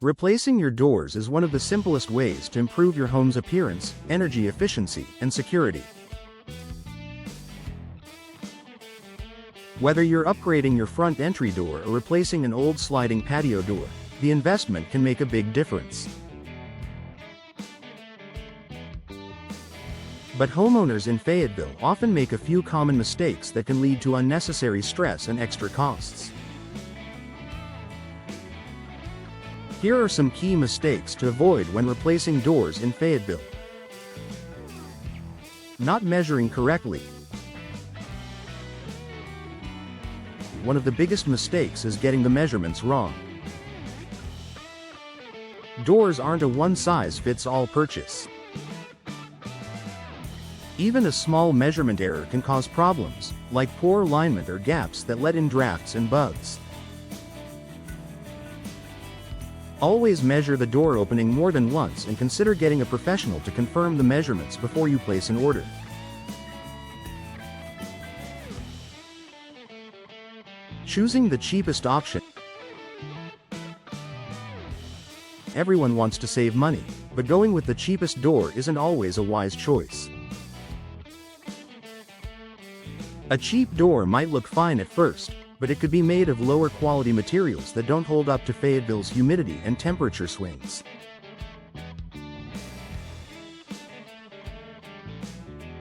Replacing your doors is one of the simplest ways to improve your home's appearance, energy efficiency, and security. Whether you're upgrading your front entry door or replacing an old sliding patio door, the investment can make a big difference. But homeowners in Fayetteville often make a few common mistakes that can lead to unnecessary stress and extra costs. Here are some key mistakes to avoid when replacing doors in Fayetteville. Not measuring correctly. One of the biggest mistakes is getting the measurements wrong. Doors aren't a one-size-fits-all purchase. Even a small measurement error can cause problems, like poor alignment or gaps that let in drafts and bugs. Always measure the door opening more than once and consider getting a professional to confirm the measurements before you place an order. Choosing the cheapest option. Everyone wants to save money, but going with the cheapest door isn't always a wise choice. A cheap door might look fine at first, but it could be made of lower quality materials that don't hold up to Fayetteville's humidity and temperature swings.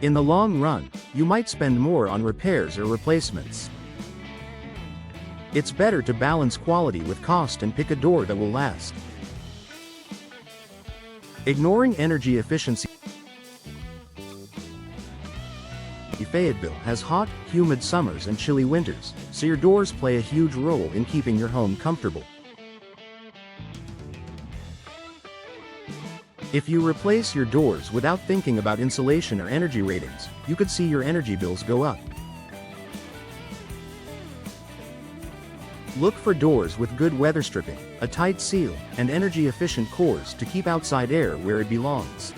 In the long run, you might spend more on repairs or replacements. It's better to balance quality with cost and pick a door that will last. Ignoring energy efficiency. Fayetteville has hot, humid summers and chilly winters, so your doors play a huge role in keeping your home comfortable. If you replace your doors without thinking about insulation or energy ratings, you could see your energy bills go up. Look for doors with good weather stripping, a tight seal, and energy-efficient cores to keep outside air where it belongs.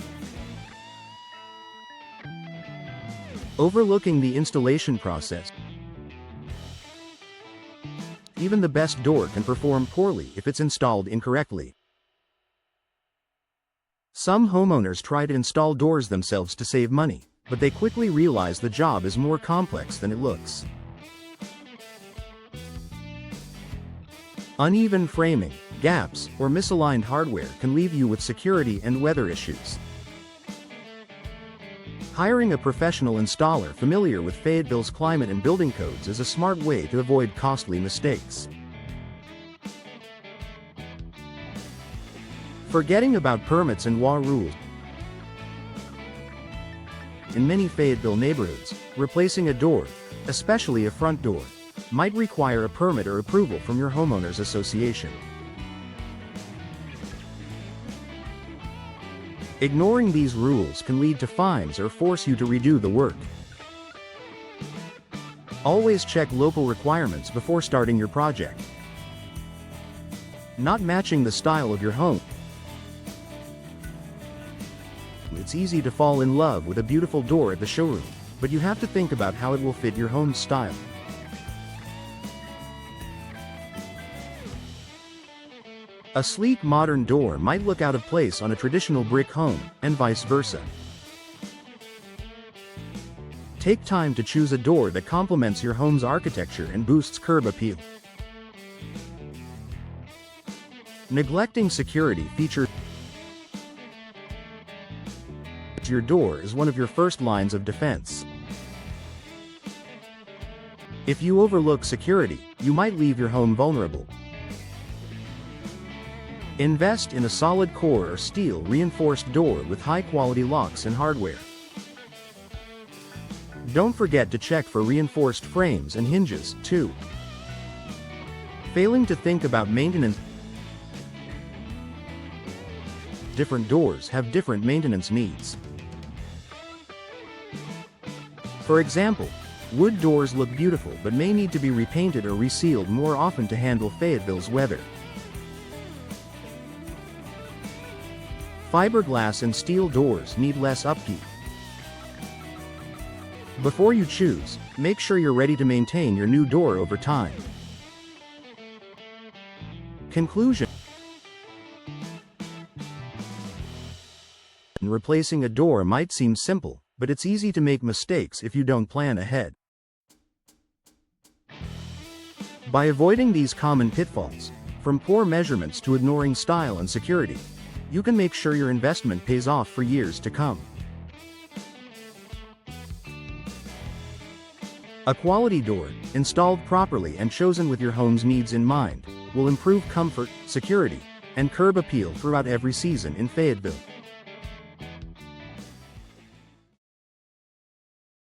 Overlooking the installation process. Even the best door can perform poorly if it's installed incorrectly. Some homeowners try to install doors themselves to save money, but they quickly realize the job is more complex than it looks. Uneven framing, gaps, or misaligned hardware can leave you with security and weather issues. Hiring a professional installer familiar with Fayetteville's climate and building codes is a smart way to avoid costly mistakes. Forgetting about permits and WA rules. In many Fayetteville neighborhoods, replacing a door, especially a front door, might require a permit or approval from your homeowners association. Ignoring these rules can lead to fines or force you to redo the work. Always check local requirements before starting your project. Not matching the style of your home. It's easy to fall in love with a beautiful door at the showroom, but you have to think about how it will fit your home's style. A sleek modern door might look out of place on a traditional brick home, and vice versa. Take time to choose a door that complements your home's architecture and boosts curb appeal. Neglecting security features. Your door is one of your first lines of defense. If you overlook security, you might leave your home vulnerable. Invest in a solid core or steel reinforced door with high-quality locks and hardware. Don't forget to check for reinforced frames and hinges, too. Failing to think about maintenance. Different doors have different maintenance needs. For example, wood doors look beautiful but may need to be repainted or resealed more often to handle Fayetteville's weather. Fiberglass and steel doors need less upkeep. Before you choose, make sure you're ready to maintain your new door over time. Conclusion. Replacing a door might seem simple, but it's easy to make mistakes if you don't plan ahead. By avoiding these common pitfalls, from poor measurements to ignoring style and security, you can make sure your investment pays off for years to come. A quality door, installed properly and chosen with your home's needs in mind, will improve comfort, security, and curb appeal throughout every season in Fayetteville.